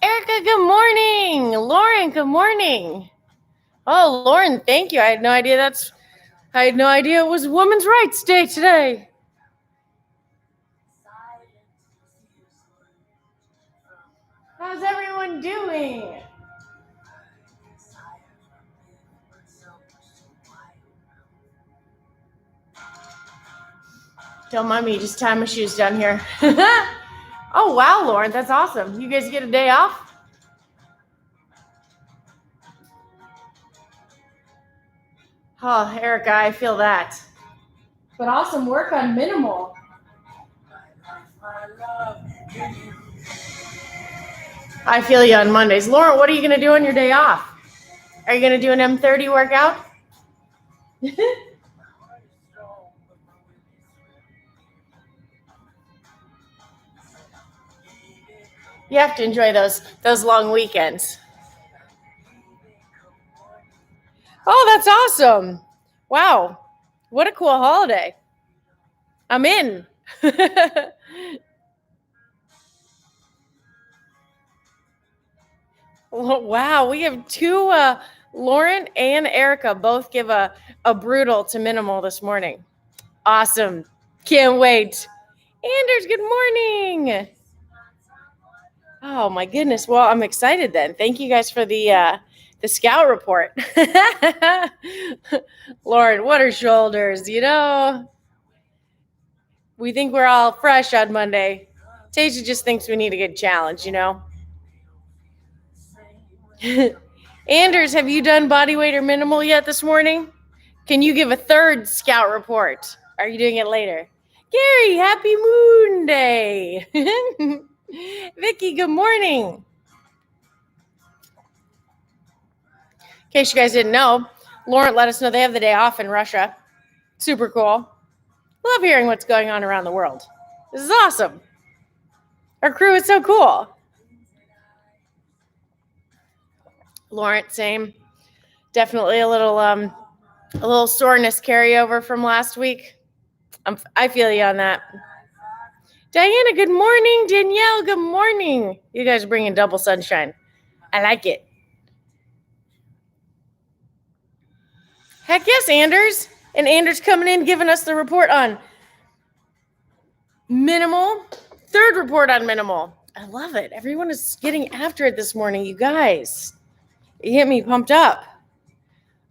Erica, good morning. Lauren, good morning. Oh, Lauren, thank you. I had no idea it was Women's Rights Day today. How's everyone doing? Don't mind me, just tie my shoes down here. Oh, wow, Lauren, that's awesome. You guys get a day off? Oh, Erica, I feel that. But awesome work on minimal. I feel you on Mondays. Lauren, what are you going to do on your day off? Are you going to do an M30 workout? You have to enjoy those long weekends. Oh, that's awesome. Wow. What a cool holiday. I'm in. Wow. We have two, Lauren and Erica both give a brutal to minimal this morning. Awesome. Can't wait. Anders, good morning. Oh my goodness. Well, I'm excited then. Thank you guys for the scout report. Lauren, what are shoulders? We think we're all fresh on Monday. Tasia just thinks we need a good challenge, Anders, have you done body weight or minimal yet this morning? Can you give a third scout report? Are you doing it later? Gary, happy Moon Day. Vicky, good morning. In case you guys didn't know, Lauren let us know they have the day off in Russia. Super cool. Love hearing what's going on around the world. This is awesome. Our crew is so cool. Lauren, same. Definitely a little soreness carryover from last week. I feel you on that. Diana, good morning. Danielle, good morning. You guys are bringing double sunshine. I like it. Heck yes, Anders. And Anders coming in, giving us the report on minimal. Third report on minimal. I love it. Everyone is getting after it this morning, you guys. You get me pumped up.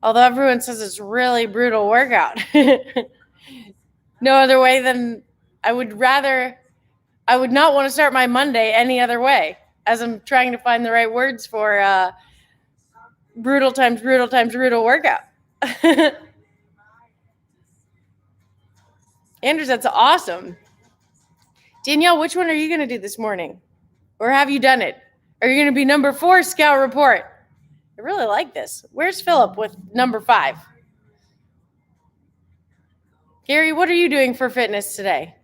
Although everyone says it's really brutal workout. No other way than I would not want to start my Monday any other way, as I'm trying to find the right words for brutal times brutal workout. Anders, that's awesome. Danielle, which one are you going to do this morning? Or have you done it? Are you going to be number 4 scout report? I really like this. Where's Philip with number 5? Gary, what are you doing for fitness today?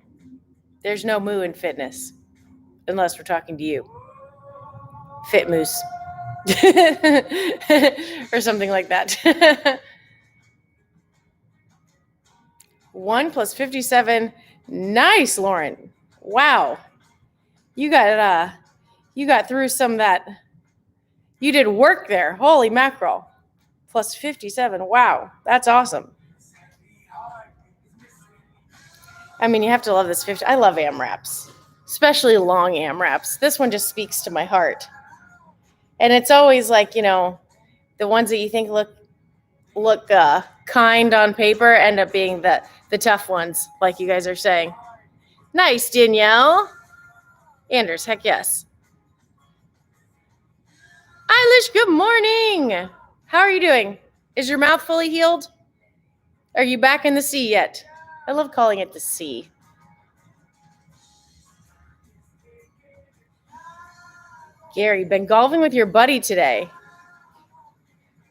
There's no moo in fitness, unless we're talking to you. Fit moose. Or something like that. 1 + 57. Nice, Lauren. Wow. You got through some of that. You did work there. Holy mackerel. Plus 57. Wow. That's awesome. I mean, you have to love this 50. I love AMRAPs, especially long AMRAPs. This one just speaks to my heart. And it's always like, the ones that you think look kind on paper end up being the tough ones, like you guys are saying. Nice, Danielle. Anders, heck yes. Eilish, good morning. How are you doing? Is your mouth fully healed? Are you back in the sea yet? I love calling it the sea. Gary, been golfing with your buddy today.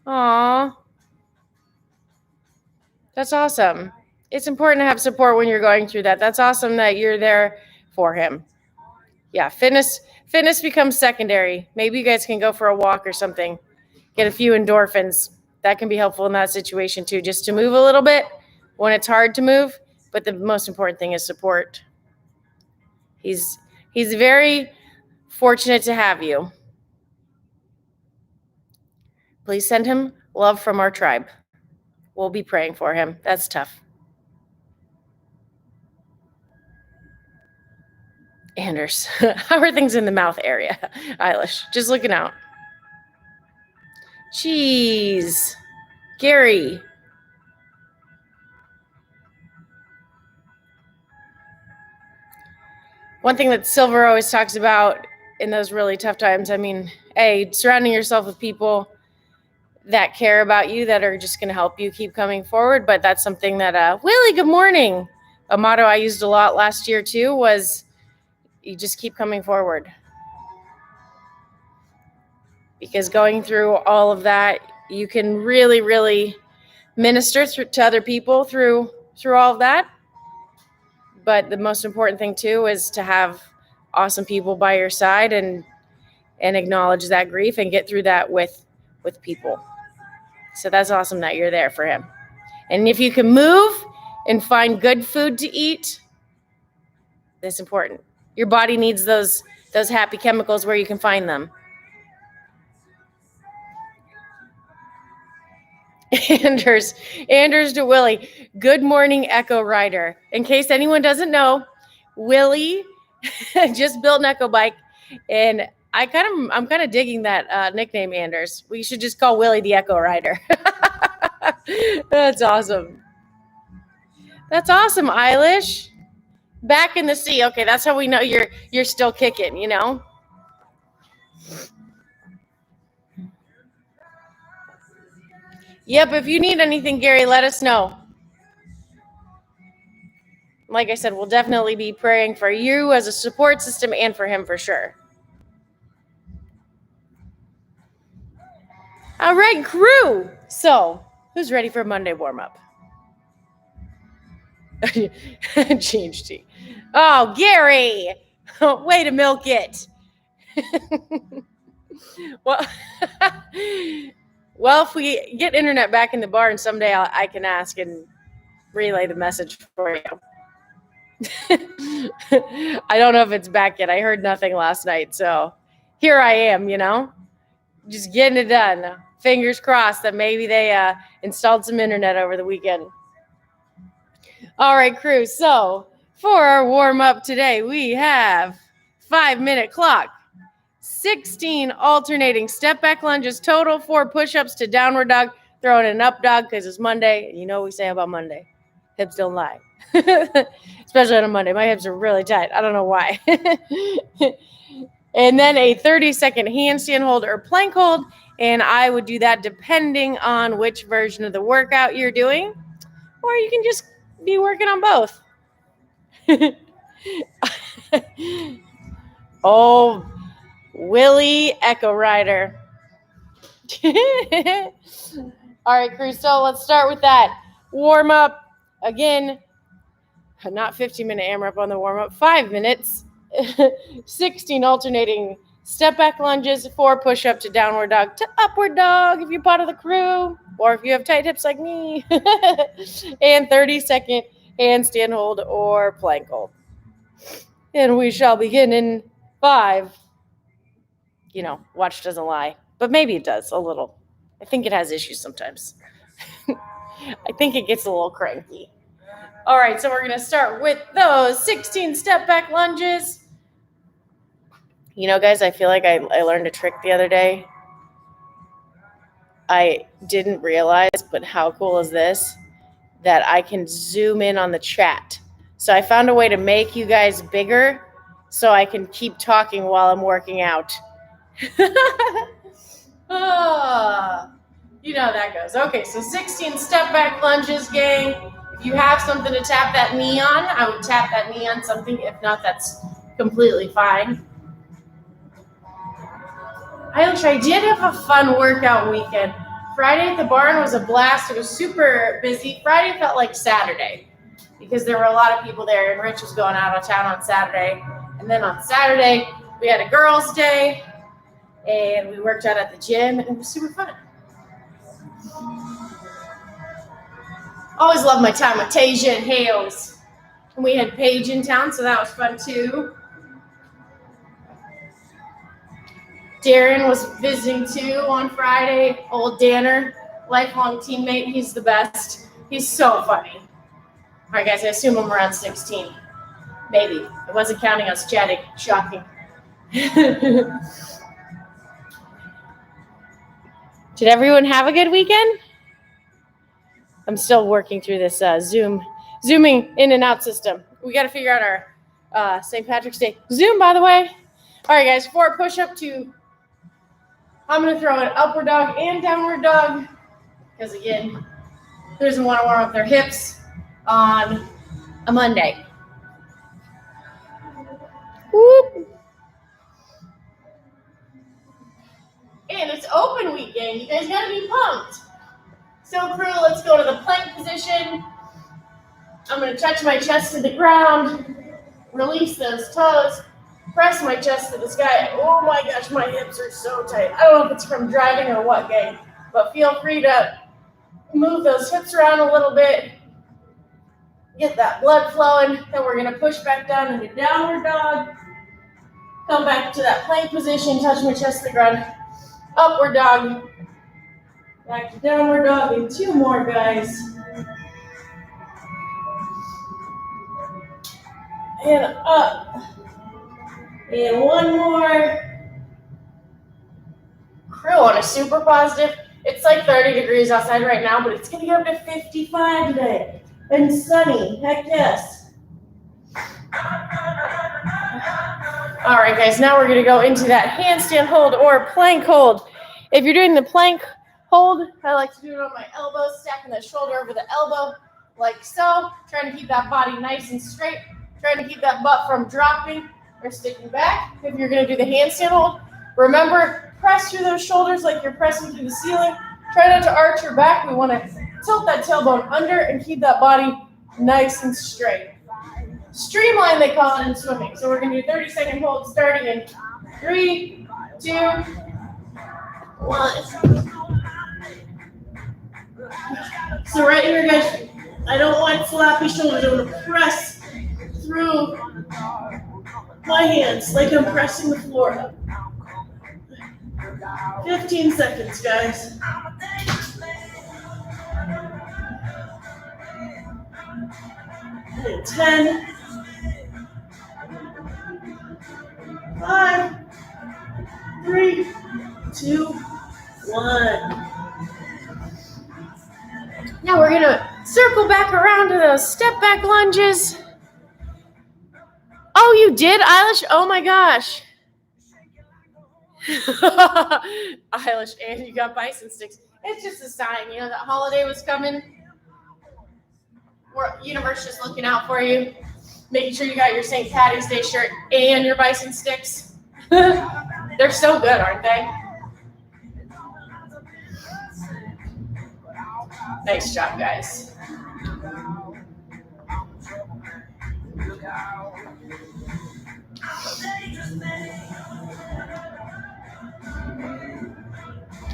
Aw. That's awesome. It's important to have support when you're going through that. That's awesome that you're there for him. Yeah, fitness becomes secondary. Maybe you guys can go for a walk or something. Get a few endorphins. That can be helpful in that situation too, just to move a little bit when it's hard to move. But the most important thing is support. He's very fortunate to have you. Please send him love from our tribe. We'll be praying for him. That's tough. Anders, how are things in the mouth area? Eilish, just looking out. Jeez. Gary. One thing that Silver always talks about in those really tough times, surrounding yourself with people that care about you, that are just going to help you keep coming forward. But that's something that, Willie, good morning. A motto I used a lot last year too was, you just keep coming forward. Because going through all of that, you can really, really minister to other people through all of that. But the most important thing too is to have awesome people by your side and acknowledge that grief and get through that with people. So that's awesome that you're there for him. And if you can move and find good food to eat, that's important. Your body needs those happy chemicals where you can find them. Anders to Willie. Good morning, Echo Rider. In case anyone doesn't know, Willie just built an Echo bike, and I'm kind of digging that nickname, Anders. We should just call Willie the Echo Rider. That's awesome. That's awesome, Eilish. Back in the sea. Okay, that's how we know you're still kicking, Yep, if you need anything, Gary, let us know. Like I said, we'll definitely be praying for you as a support system and for him for sure. All right, crew. So, who's ready for Monday warm-up? Change tea. Oh, Gary. Way to milk it. Well, if we get internet back in the barn someday, I can ask and relay the message for you. I don't know if it's back yet. I heard nothing last night. So here I am, just getting it done. Fingers crossed that maybe they installed some internet over the weekend. All right, crew. So for our warm up today, we have 5-minute clock, 16 alternating step back lunges total, 4 push-ups to downward dog, throwing an up dog because it's Monday. You know what we say about Monday. Hips don't lie. Especially on a Monday. My hips are really tight. I don't know why. And then a 30-second handstand hold or plank hold. And I would do that depending on which version of the workout you're doing. Or you can just be working on both. Oh, Willie Echo Rider. All right, crew. So let's start with that warm up. Again, not 15-minute AMRAP on the warm up, 5 minutes, 16 alternating step back lunges, 4 push up to downward dog to upward dog if you're part of the crew, or if you have tight hips like me, and 30-second handstand hold or plank hold. And we shall begin in 5. Watch doesn't lie, but maybe it does a little. I think it has issues sometimes. I think it gets a little cranky. All right, so we're going to start with those 16 step back lunges. Guys, I feel like I learned a trick the other day. I didn't realize, but how cool is this? That I can zoom in on the chat. So I found a way to make you guys bigger so I can keep talking while I'm working out. Oh, you know how that goes. Okay, so 16 step back lunges, gang. If you have something to tap that knee on, I would tap that knee on something. If not, that's completely fine. I did have a fun workout weekend. Friday at the barn was a blast. It was super busy. Friday felt like Saturday because there were a lot of people there, and Rich was going out of town on Saturday. And then on Saturday, we had a girls' day, and we worked out at the gym, and it was super fun. Always love my time with Tasia and Hales. And we had Paige in town, so that was fun too. Darren was visiting too on Friday. Old Danner, lifelong teammate. He's the best. He's so funny. All right, guys, I assume I'm around 16. Maybe. I wasn't counting us chatting. Shocking. Did everyone have a good weekend? I'm still working through this zooming in and out system. We got to figure out our St. Patrick's Day Zoom, by the way. All right, guys, for a push-up to, I'm going to throw an upward dog and downward dog because, again, who doesn't want to warm up their hips on a Monday? Whoop. And it's open weekend. You guys got to be pumped. So, crew, let's go to the plank position. I'm going to touch my chest to the ground, release those toes, press my chest to the sky. Oh my gosh, my hips are so tight. I don't know if it's from driving or what, gang, but feel free to move those hips around a little bit, get that blood flowing. Then we're going to push back down into downward dog, come back to that plank position, touch my chest to the ground, upward dog, back to downward dog, and two more, guys. And up. And one more. Crew on a super positive. It's like 30 degrees outside right now, but it's going to get up to 55 today. And sunny. Heck yes. All right, guys. Now we're going to go into that handstand hold or plank hold. If you're doing the plank hold, I like to do it on my elbow, stacking the shoulder over the elbow like so. Trying to keep that body nice and straight. Trying to keep that butt from dropping or sticking back. If you're going to do the handstand hold, remember, press through those shoulders like you're pressing through the ceiling. Try not to arch your back. We want to tilt that tailbone under and keep that body nice and straight. Streamline, they call it in swimming. So we're going to do 30-second hold starting in 3, 2, 1. So right here, guys, I don't want floppy shoulders. I'm going to press through my hands like I'm pressing the floor up. 15 seconds, guys. And 10, 5, 3, 2, 1. Now we're going to circle back around to those step back lunges. Oh, you did, Eilish? Oh my gosh. Eilish, and you got bison sticks. It's just a sign, you know, that holiday was coming. Universe just looking out for you. Making sure you got your St. Patty's Day shirt and your bison sticks. They're so good, aren't they? Nice job, guys.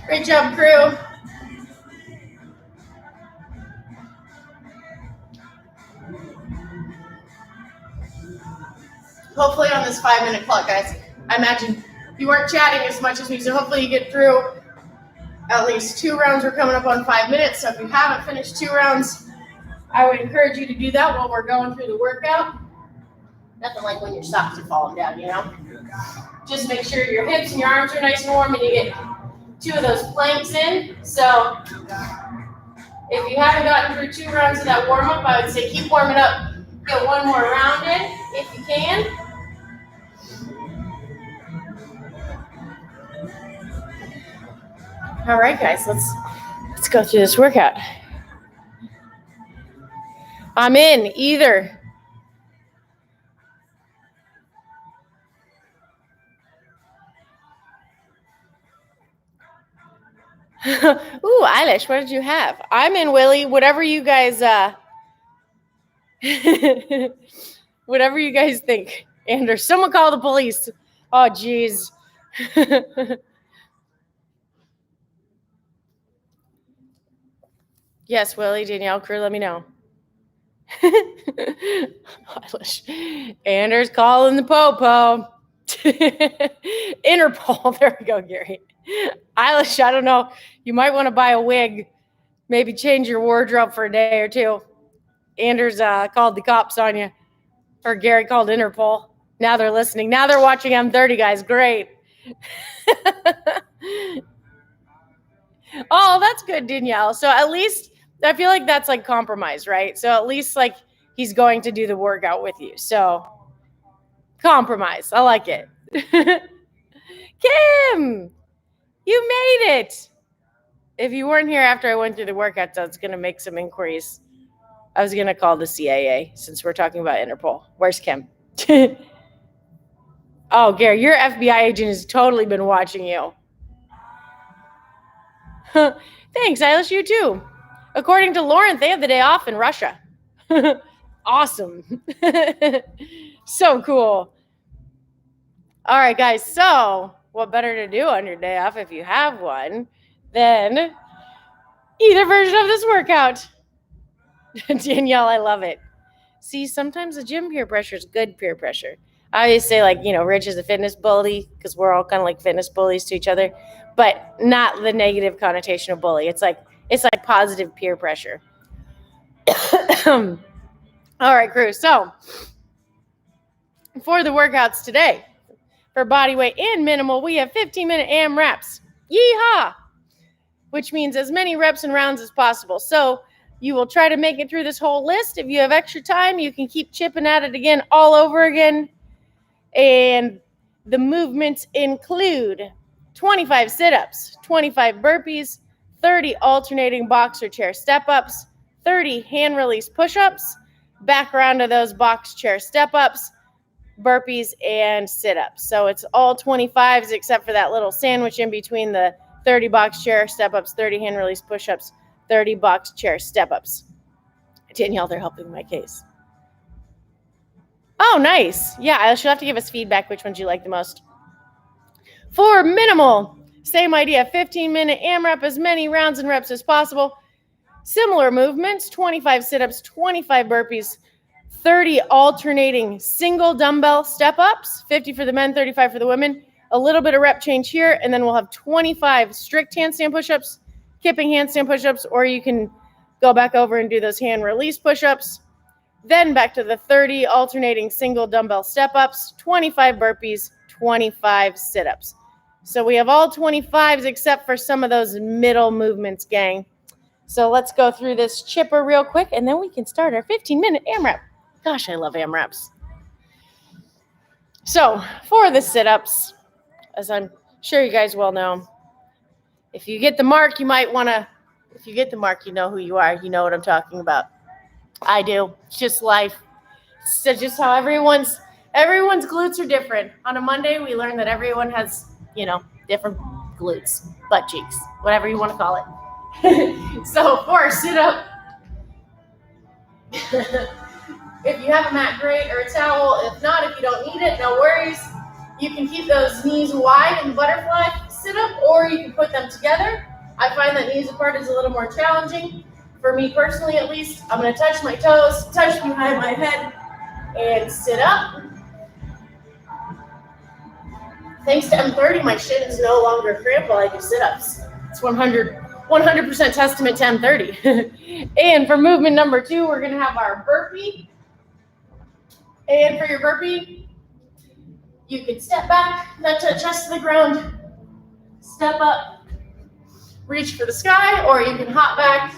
Great job, crew. Hopefully on this 5-minute clock, guys. I imagine you weren't chatting as much as me, so hopefully you get through at least 2 rounds. We're coming up on 5 minutes, so if you haven't finished 2 rounds, I would encourage you to do that while we're going through the workout. Nothing like when your socks are falling down, you know? Just make sure your hips and your arms are nice and warm and you get 2 of those planks in. So if you haven't gotten through 2 rounds of that warm-up, I would say keep warming up. Get 1 more round in if you can. All right, guys, let's go through this workout. I'm in either. Ooh, Eilish, what did you have? I'm in, Willie. Whatever you guys whatever you guys think. Anders, someone call the police. Oh, geez. Yes, Willie, Danielle, crew, let me know. Anders calling the popo. Interpol. There we go, Gary. Eilish, I don't know. You might want to buy a wig. Maybe change your wardrobe for a day or 2. Anders called the cops on you. Or Gary called Interpol. Now they're listening. Now they're watching M30, guys. Great. Oh, that's good, Danielle. So at least I feel like that's like compromise, right? So at least like he's going to do the workout with you. So compromise. I like it. Kim, you made it. If you weren't here after I went through the workouts, I was going to make some inquiries. I was going to call the CAA since we're talking about Interpol. Where's Kim? Oh, Gary, your FBI agent has totally been watching you. Thanks, Eilish, you too. According to Lauren, they have the day off in Russia. Awesome. So cool. All right, guys. So what better to do on your day off if you have one than either version of this workout? Danielle, I love it. See, sometimes the gym peer pressure is good peer pressure. I always say, like, Rich is a fitness bully because we're all kind of like fitness bullies to each other, but not the negative connotation of bully. It's like positive peer pressure. All right, crew. So for the workouts today, for body weight and minimal, we have 15-minute AM reps. Yeehaw! Which means as many reps and rounds as possible. So you will try to make it through this whole list. If you have extra time, you can keep chipping at it again all over again. And the movements include 25 sit-ups, 25 burpees, 30 alternating box or chair step-ups, 30 hand release push-ups, back around to those box chair step-ups, burpees, and sit-ups. So it's all 25s except for that little sandwich in between the 30 box chair step-ups, 30 hand release push-ups, 30 box chair step-ups. Danielle, they're helping my case. Oh, nice. Yeah, she'll have to give us feedback which ones you like the most. For minimal, same idea, 15-minute AMRAP, as many rounds and reps as possible. Similar movements, 25 sit-ups, 25 burpees, 30 alternating single dumbbell step-ups, 50 for the men, 35 for the women. A little bit of rep change here, and then we'll have 25 strict handstand push-ups, kipping handstand push-ups, or you can go back over and do those hand release push-ups. Then back to the 30 alternating single dumbbell step-ups, 25 burpees, 25 sit-ups. So we have all 25s except for some of those middle movements, gang. So let's go through this chipper real quick, and then we can start our 15-minute AMRAP. Gosh, I love AMRAPs. So for the sit-ups, as I'm sure you guys well know, if you get the mark, you might want to, if you get the mark, you know who you are. You know what I'm talking about. I do. It's just life. It's just how everyone's glutes are different. On a Monday, we learn that everyone has, different glutes, butt cheeks, whatever you want to call it. So for a sit-up, if you have a mat, great, or a towel. If not, if you don't need it, no worries. You can keep those knees wide in the butterfly sit-up, or you can put them together. I find that knees apart is a little more challenging. For me personally, at least, I'm going to touch my toes, touch behind my head, and sit up. Thanks to M30, my shins no longer cramp while I do sit-ups. It's 100% testament to M30. And for movement number 2, we're going to have our burpee. And for your burpee, you can step back, not touch chest to the ground, step up, reach for the sky, or you can hop back,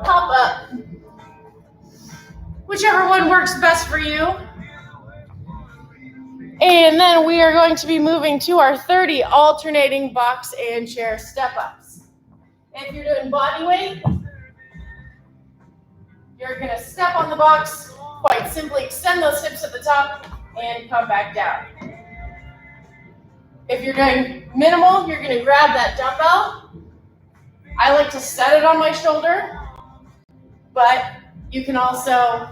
hop up. Whichever one works best for you. And then we are going to be moving to our 30 alternating box and chair step-ups. If you're doing body weight, you're going to step on the box, quite simply extend those hips at the top, and come back down. If you're doing minimal, you're going to grab that dumbbell. I like to set it on my shoulder, but you can also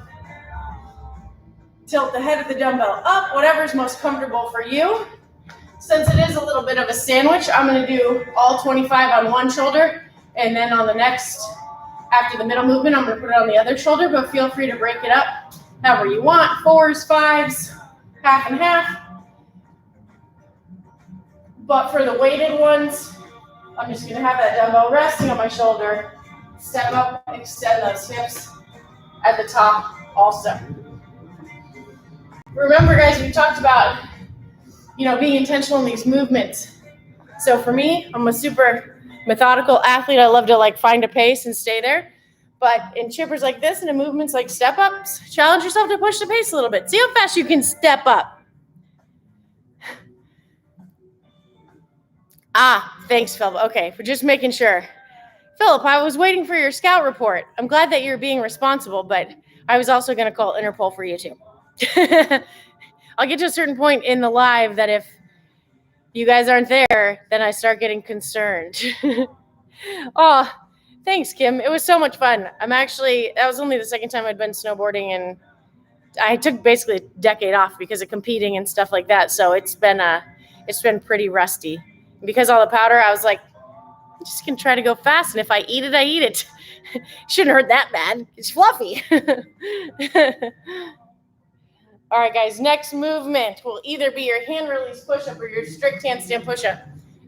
tilt the head of the dumbbell up, whatever's most comfortable for you. Since it is a little bit of a sandwich, I'm going to do all 25 on one shoulder, and then on the next, after the middle movement, I'm going to put it on the other shoulder, but feel free to break it up however you want, 4s, 5s, half and half. But for the weighted ones, I'm just going to have that dumbbell resting on my shoulder, step up, extend those hips at the top also. Remember, guys, we talked about, being intentional in these movements. So for me, I'm a super methodical athlete. I love to find a pace and stay there. But in chippers like this and in movements like step ups, challenge yourself to push the pace a little bit. See how fast you can step up. Thanks, Philip. Okay, for just making sure. Philip, I was waiting for your scout report. I'm glad that you're being responsible, but I was also going to call Interpol for you too. I'll get to a certain point in the live that if you guys aren't there, then I start getting concerned. Oh, thanks, Kim. It was so much fun. That was only the second time I'd been snowboarding, and I took basically a decade off because of competing and stuff like that. So it's been pretty rusty. And because all the powder, I was like, I'm just going to try to go fast. And if I eat it, I eat it. Shouldn't hurt that bad. It's fluffy. All right, guys, next movement will either be your hand release push-up or your strict handstand push-up.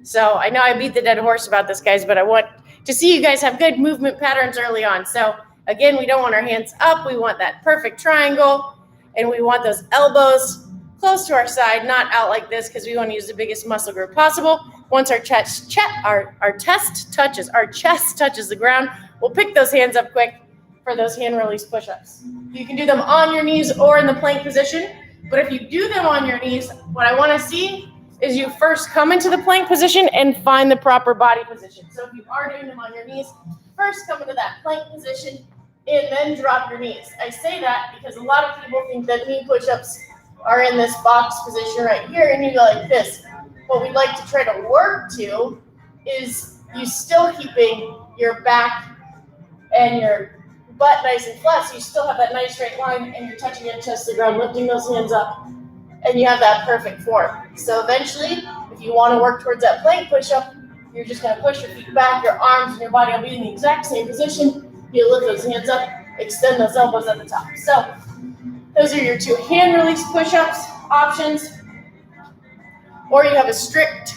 So I know I beat the dead horse about this, guys, but I want to see you guys have good movement patterns early on. So again, we don't want our hands up. We want that perfect triangle, and we want those elbows close to our side, not out like this, because we want to use the biggest muscle group possible. Once our chest touches the ground, we'll pick those hands up quick for those hand release push-ups. You can do them on your knees or in the plank position, but if you do them on your knees, what I want to see is you first come into the plank position and find the proper body position. So if you are doing them on your knees, first come into that plank position and then drop your knees. I say that because a lot of people think that knee push-ups are in this box position right here, and you go like this. What we'd like to try to work to is you still keeping your back and your butt nice and flat, so you still have that nice straight line, and you're touching your chest to the ground, lifting those hands up, and you have that perfect form. So eventually, if you want to work towards that plank push-up, you're just going to push your feet back, your arms and your body will be in the exact same position. You lift those hands up, extend those elbows at the top. So those are your two hand release push-ups options, or you have a strict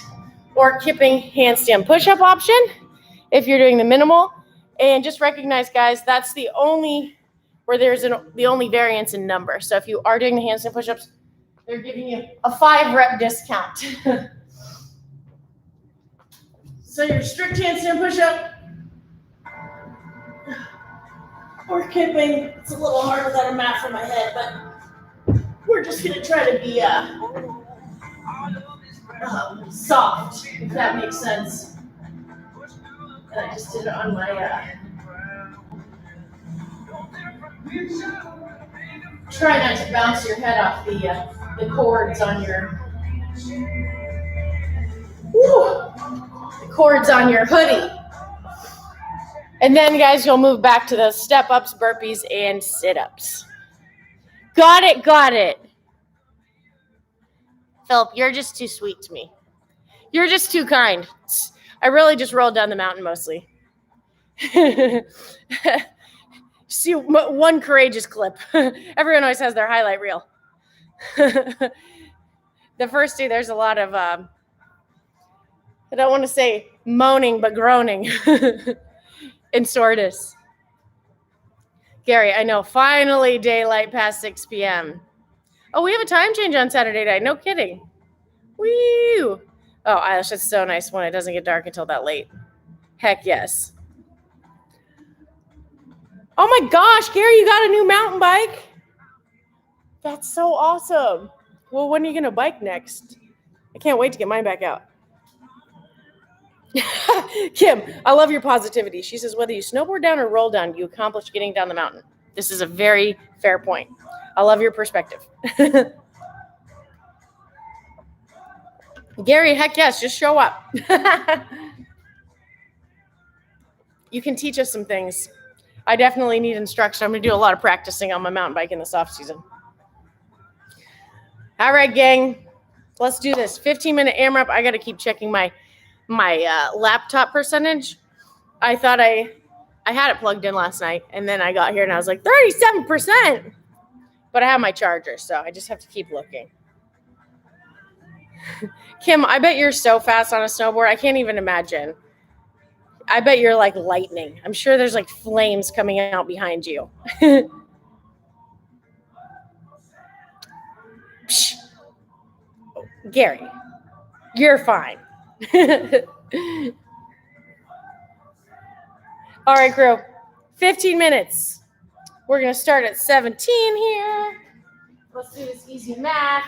or kipping handstand push-up option if you're doing the minimal. And just recognize, guys, that's the only variance in number. So if you are doing the handstand push-ups, they're giving you a 5-rep discount. So your strict handstand push-up or kipping, it's a little hard without a mat for my head, but we're just going to try to be soft, if that makes sense. And I just did it on my try not to bounce your head off the cords on your hoodie. And then, guys, you'll move back to those step-ups, burpees, and sit-ups. Got it. Philip, you're just too sweet to me. You're just too kind. I really just rolled down the mountain mostly. See, one courageous clip. Everyone always has their highlight reel. The first day, there's a lot of, I don't want to say moaning, but groaning and soreness. Gary, I know, finally daylight past 6 p.m. Oh, we have a time change on Saturday night. No kidding. Woo! Oh, Eilish, it's so nice when it doesn't get dark until that late. Heck yes. Oh my gosh, Gary, you got a new mountain bike? That's so awesome. Well, when are you going to bike next? I can't wait to get mine back out. Kim, I love your positivity. She says, whether you snowboard down or roll down, you accomplish getting down the mountain. This is a very fair point. I love your perspective. Gary, heck yes, just show up. You can teach us some things. I definitely need instruction. I'm going to do a lot of practicing on my mountain bike in this off season. All right, gang, let's do this. 15-minute AMRAP. I got to keep checking my laptop percentage. I thought I had it plugged in last night, and then I got here and I was like 37%. But I have my charger, so I just have to keep looking. Kim, I bet you're so fast on a snowboard. I can't even imagine. I bet you're like lightning. I'm sure there's like flames coming out behind you. Psh. Gary, you're fine. All right, crew. 15 minutes. We're going to start at 17 here. Let's do this easy math.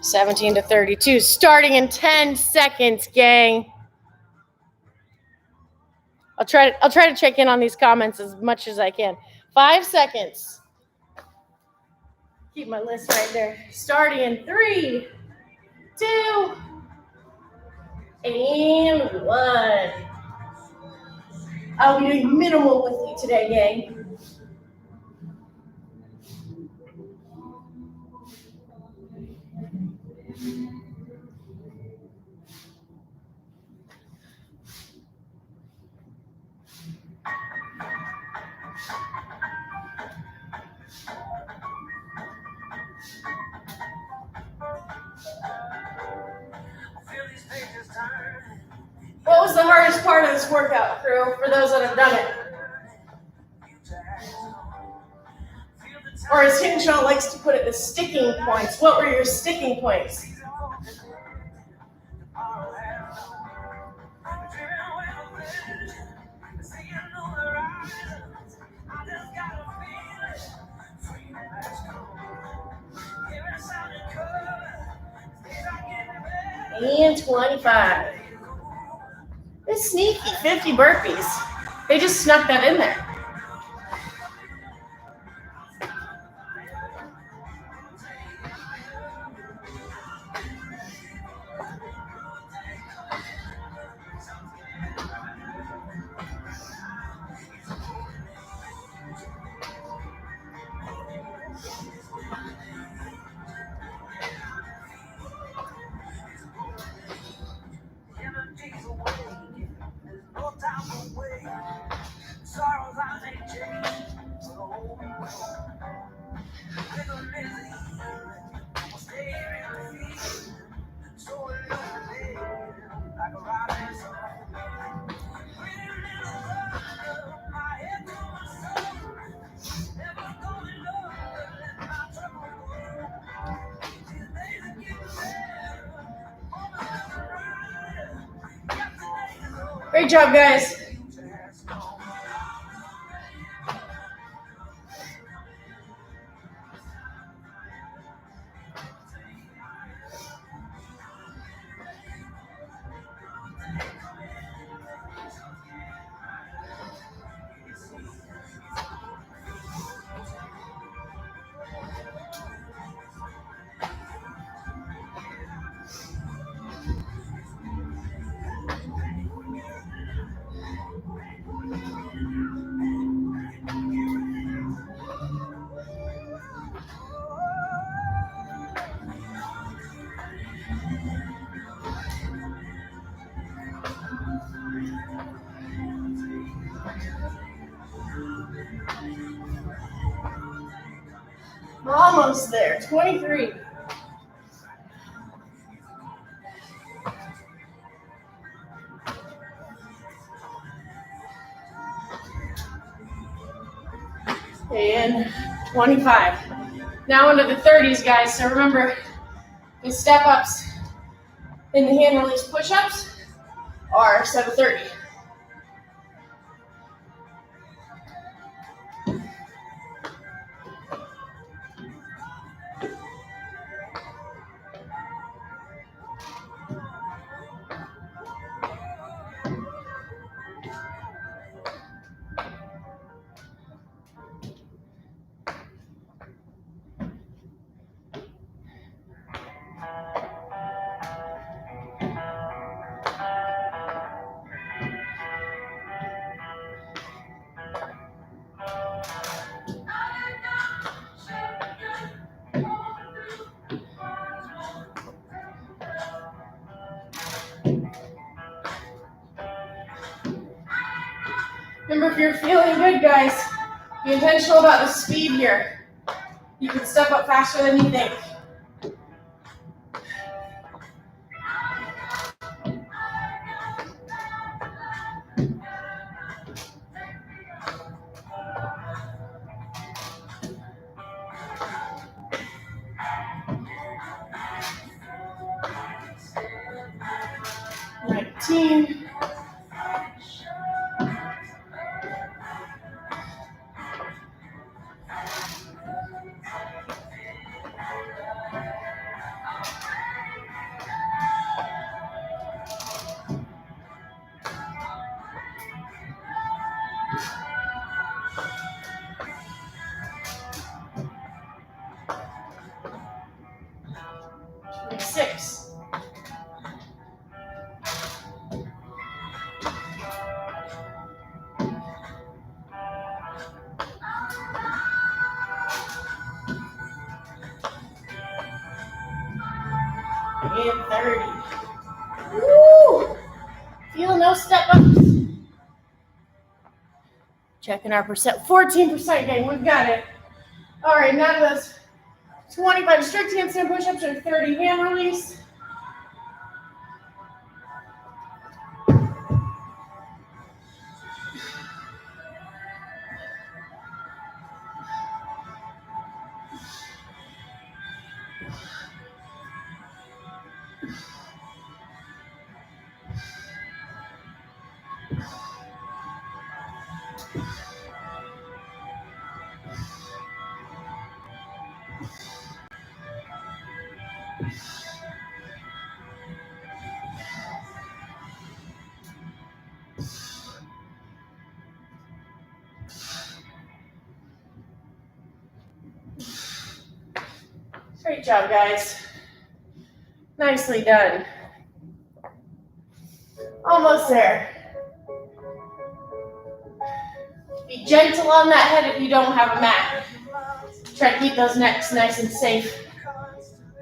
$17 to $32, starting in 10 seconds, gang. I'll try to check in on these comments as much as I can. 5 seconds. Keep my list right there. Starting in 3, 2, and 1. I'll be doing minimal with you today, gang. What was the hardest part of this workout, crew, for those that have done it? Or as Hinshaw likes to put it, the sticking points. What were your sticking points? And 25. It's sneaky, 50 burpees. They just snuck that in there. Great job, guys. We're almost there. 23. And 25. Now into the 30s, guys. So remember, the step-ups in the hand release push-ups are 730. Remember, if you're feeling good, guys, be intentional about the speed here. You can step up faster than you think. Nineteen. 26. 30. Woo! Feel no step up. Checking our percent. 14%, gang. We've got it. All right, now those 25 strict handstand push-ups or 30 hand release. Great job, guys. Nicely done. Almost there. Be gentle on that head if you don't have a mat. Try to keep those necks nice and safe.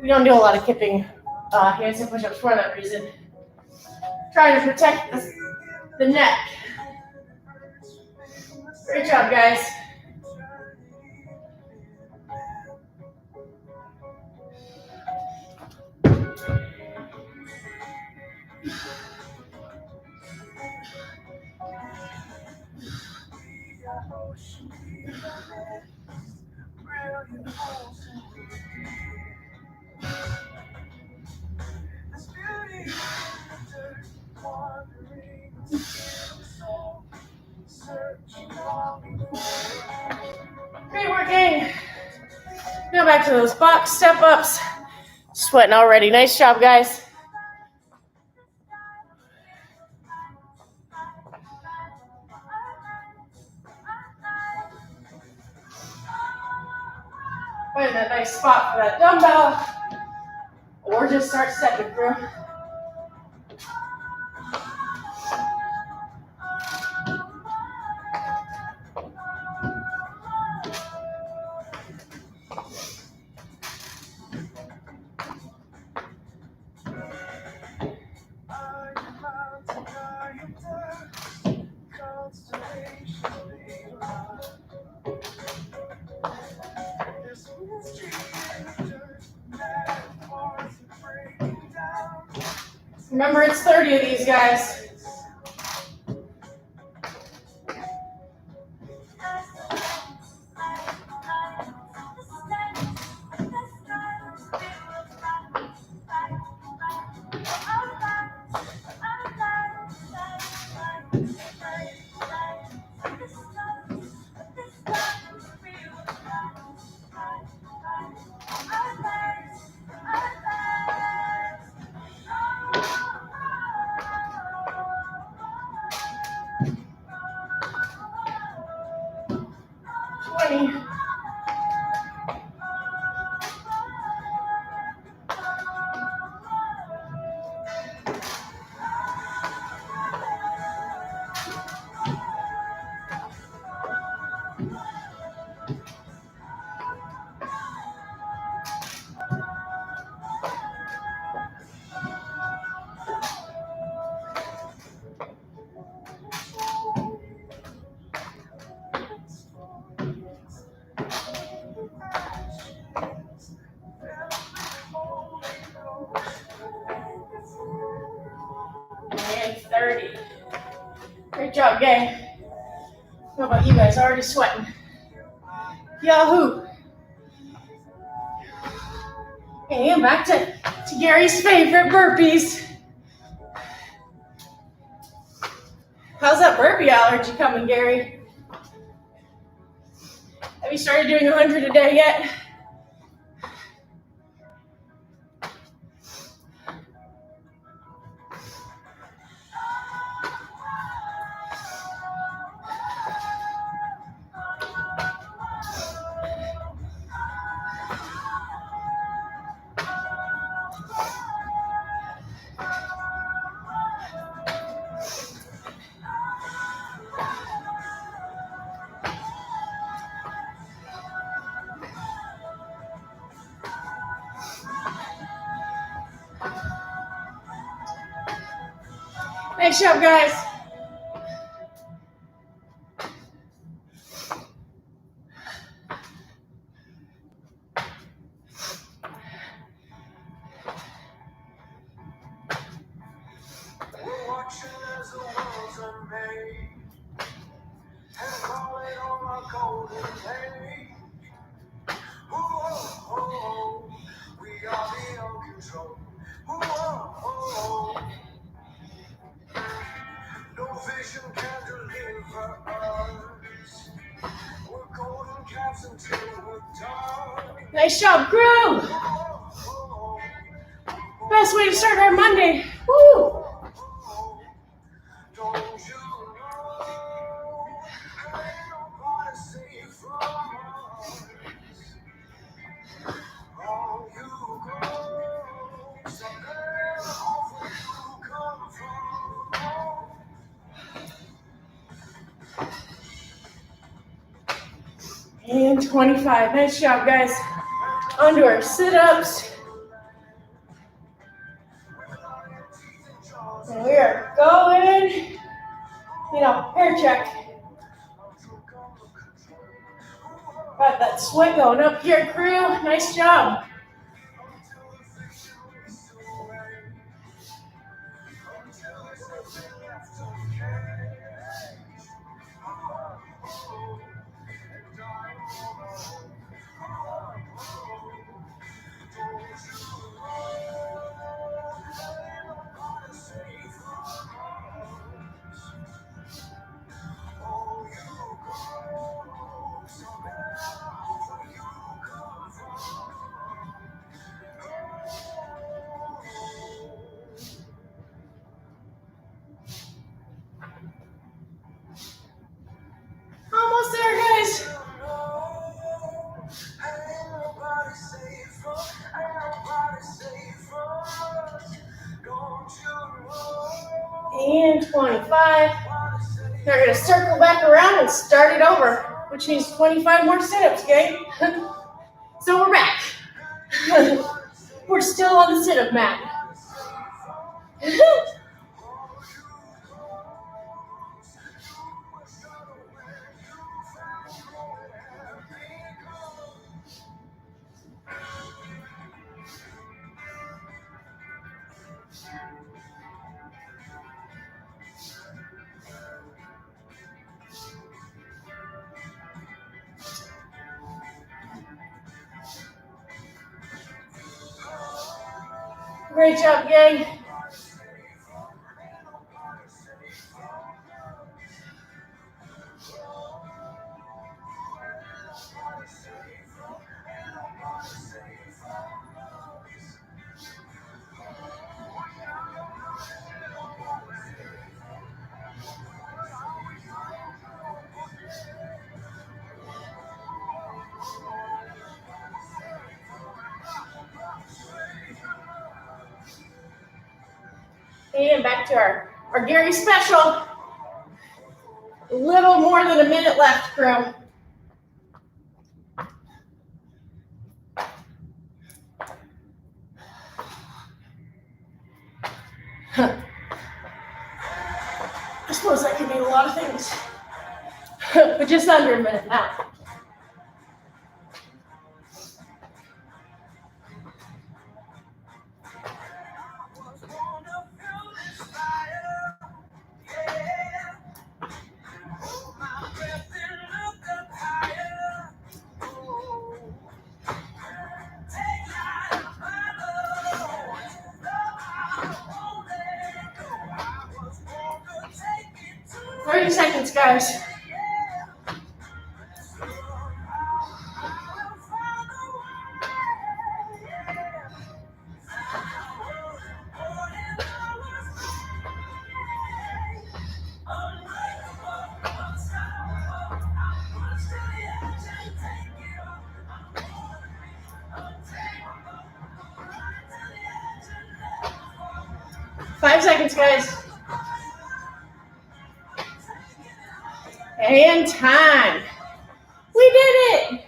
We don't do a lot of kipping handstand push-ups for that reason. Trying to protect the neck. Great job, guys. Great work, gang. Now back to those box step-ups. Sweating already. Nice job, guys. Find that nice spot for that dumbbell. Or just start stepping through. Remember, it's 30 of these, guys. 20. And 30. Great job, gang. How about you guys? Already sweating. Yahoo! And back to Gary's favorite burpees. How's that burpee allergy coming, Gary? Have you started doing 100 a day yet? Nice job, guys. Nice job, crew. Best way to start our Monday. Woo! And 25. Nice job, guys. Onto our sit-ups. And we are going, hair check. Got that sweat going up here, crew. Nice job. Almost there, guys. And 25. They're going to circle back around and start it over, which means 25 more sit-ups, gang. So we're back. We're still on the sit-up mat. Great job, gang. And back to our Gary special. A little more than a minute left, crew. I suppose I can do a lot of things, but just under a minute now. Seconds, guys. Five seconds, guys. And time. We did it.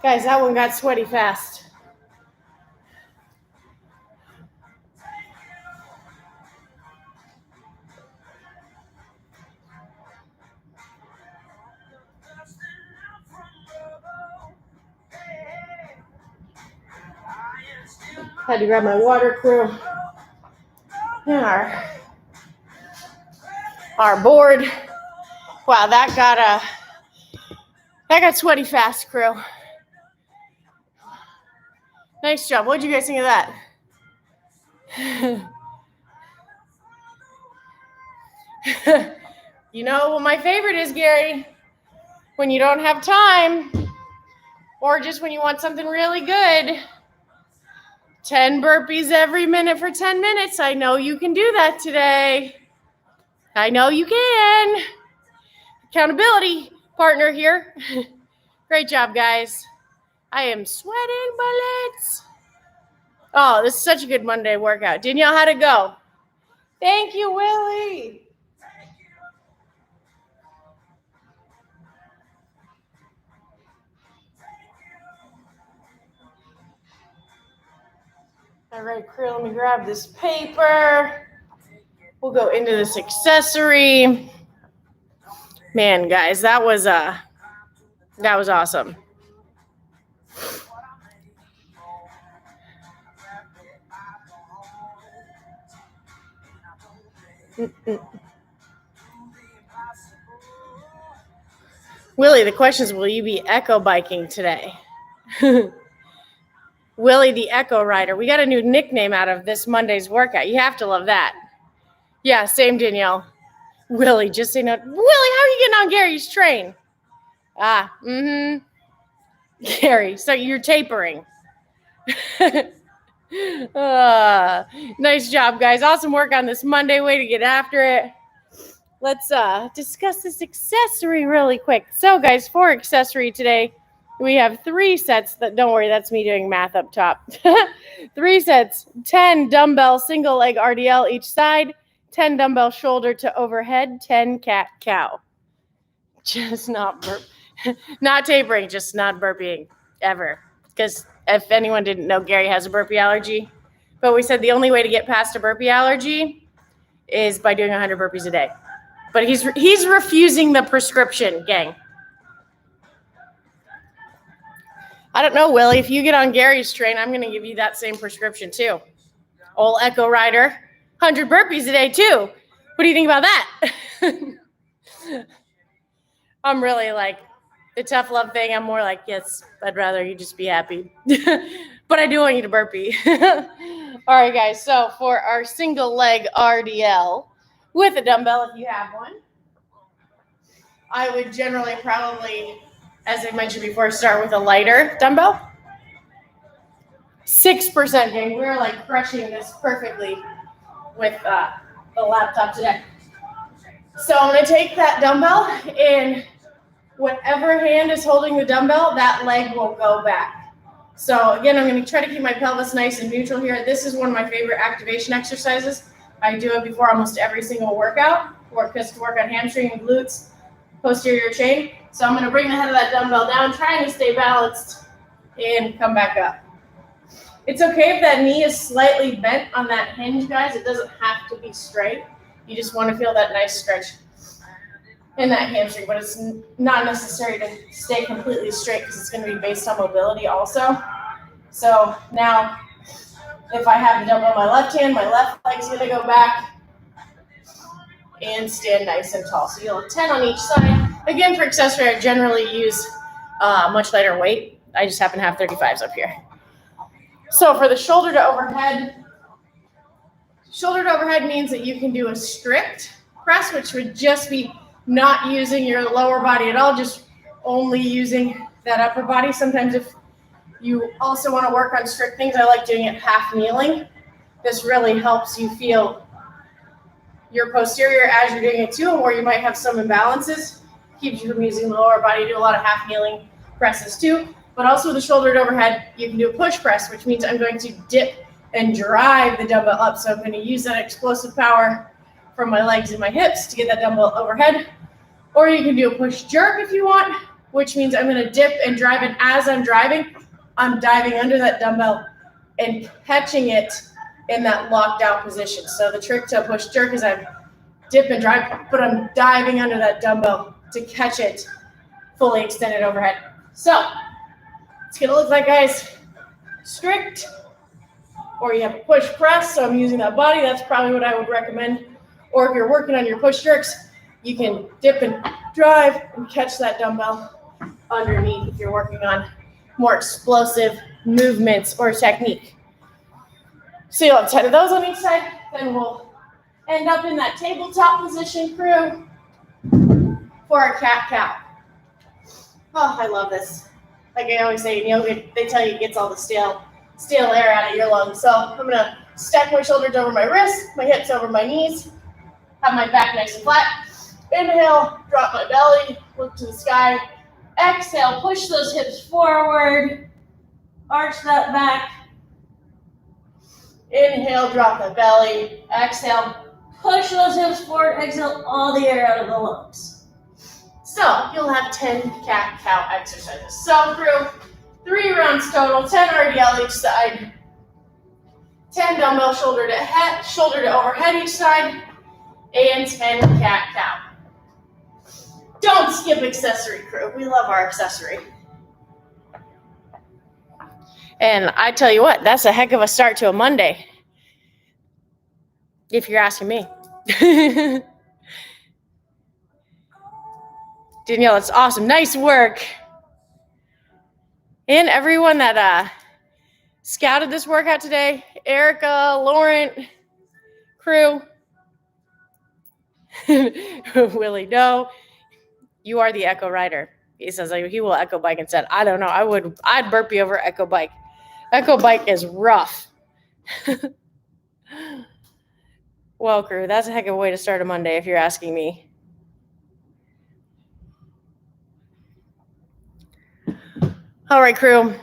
Guys, that one got sweaty fast. Had to grab my water, crew. And our board. Wow, that got sweaty fast, crew. Nice job. What did you guys think of that? You know what my favorite is, Gary? When you don't have time, or just when you want something really good. 10 burpees every minute for 10 minutes. I know you can do that today. I know you can. Accountability partner here. Great job, guys. I am sweating bullets. Oh, this is such a good Monday workout. Danielle, how'd it go? Thank you, Willie. All right, crew, let me grab this paper. We'll go into this accessory. Man, guys, that was awesome. Willie, the question is, will you be echo biking today? Willie the Echo Rider. We got a new nickname out of this Monday's workout. You have to love that. Yeah, same, Danielle. Willie, just say no. Willie, how are you getting on Gary's train? Gary, so you're tapering. Nice job, guys. Awesome work on this Monday. Way to get after it. Let's discuss this accessory really quick. So, guys, for accessory today, we have 3 sets. Don't worry, that's me doing math up top. 3 sets, 10 dumbbell single leg RDL each side, 10 dumbbell shoulder to overhead, 10 cat cow. Just not not tapering, just not burping ever. Because if anyone didn't know, Gary has a burpee allergy. But we said the only way to get past a burpee allergy is by doing 100 burpees a day. But he's refusing the prescription, gang. I don't know, Willie. If you get on Gary's train, I'm going to give you that same prescription too. Old Echo Rider, 100 burpees a day too. What do you think about that? I'm really like the tough love thing. I'm more like, yes, I'd rather you just be happy. But I do want you to burpee. All right, guys. So for our single leg RDL with a dumbbell, if you have one, I would generally probably, as I mentioned before, start with a lighter dumbbell. 6%, gang. We're like crushing this perfectly with the laptop today. So I'm going to take that dumbbell, and whatever hand is holding the dumbbell, that leg will go back. So again, I'm going to try to keep my pelvis nice and neutral here. This is one of my favorite activation exercises. I do it before almost every single workout, because to work on hamstring and glutes, posterior chain. So I'm going to bring the head of that dumbbell down, trying to stay balanced, and come back up. It's okay if that knee is slightly bent on that hinge, guys. It doesn't have to be straight. You just want to feel that nice stretch in that hamstring, but it's not necessary to stay completely straight because it's going to be based on mobility also. So now, if I have the dumbbell in my left hand, my left leg's going to go back and stand nice and tall. So you'll have 10 on each side. Again, for accessory, I generally use much lighter weight. I just happen to have 35s up here. So for the shoulder to overhead means that you can do a strict press, which would just be not using your lower body at all, just only using that upper body. Sometimes if you also want to work on strict things, I like doing it half kneeling. This really helps you feel your posterior as you're doing it too, or you might have some imbalances. Keeps you from using the lower body. Do a lot of half kneeling presses too. But also with the shoulder to overhead, you can do a push press, which means I'm going to dip and drive the dumbbell up. So I'm going to use that explosive power from my legs and my hips to get that dumbbell overhead. Or you can do a push jerk if you want, which means I'm going to dip and drive, and as I'm driving, I'm diving under that dumbbell and catching it in that locked out position. So the trick to a push jerk is I dip and drive, but I'm diving under that dumbbell to catch it fully extended overhead. So it's going to look like, guys, strict, or you have a push press, so I'm using that body. That's probably what I would recommend. Or if you're working on your push jerks, you can dip and drive and catch that dumbbell underneath if you're working on more explosive movements or technique. So you'll have 10 of those on each side. Then we'll end up in that tabletop position, crew, for our cat-cow. Oh, I love this. Like I always say in yoga, they tell you it gets all the stale air out of your lungs. So I'm going to stack my shoulders over my wrists, my hips over my knees, have my back nice and flat. Inhale, drop my belly, look to the sky. Exhale, push those hips forward, arch that back. Inhale, drop the belly. Exhale, push those hips forward. Exhale all the air out of the lungs. So you'll have 10 cat-cow exercises. So crew, 3 rounds total, 10 RDL each side, 10 dumbbell shoulder to overhead each side, and 10 cat-cow. Don't skip accessory, crew. We love our accessory. And I tell you what, that's a heck of a start to a Monday, if you're asking me. Danielle, it's awesome. Nice work. And everyone that scouted this workout today, Erica, Lauren, crew, Willie, no, you are the Echo Rider. He says he will Echo Bike instead. I don't know. I'd burpee over Echo Bike. Echo Bike is rough. Well, crew, that's a heck of a way to start a Monday if you're asking me. All right, crew.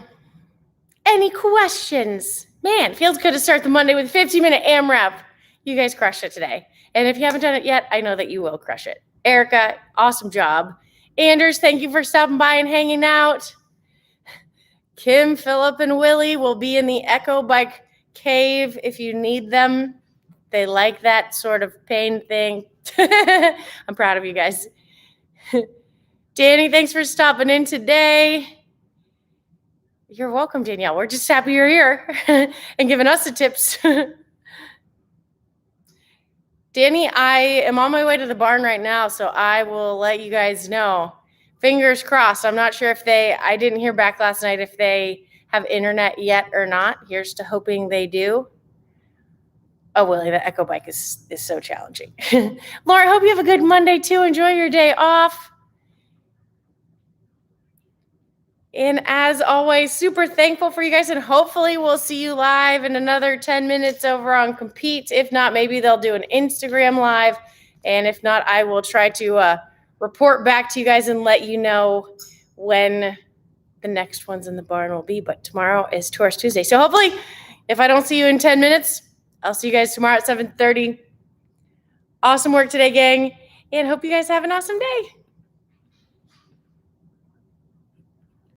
Any questions? Man, feels good to start the Monday with a 15-minute AMRAP. You guys crushed it today. And if you haven't done it yet, I know that you will crush it. Erica, awesome job. Anders, thank you for stopping by and hanging out. Kim, Philip, and Willie will be in the Echo Bike cave if you need them. They like that sort of pain thing. I'm proud of you guys. Danny, thanks for stopping in today. You're welcome, Danielle. We're just happy you're here and giving us the tips. Danny, I am on my way to the barn right now, so I will let you guys know. Fingers crossed. I'm not sure if I didn't hear back last night if they have internet yet or not. Here's to hoping they do. Oh, Willie, the Echo Bike is so challenging. Laura, I hope you have a good Monday too. Enjoy your day off. And as always, super thankful for you guys, and hopefully we'll see you live in another 10 minutes over on Compete. If not, maybe they'll do an Instagram live. And if not, I will try to report back to you guys and let you know when the next ones in the barn will be. But tomorrow is Tourist Tuesday. So hopefully, if I don't see you in 10 minutes, I'll see you guys tomorrow at 7:30. Awesome work today, gang. And hope you guys have an awesome day.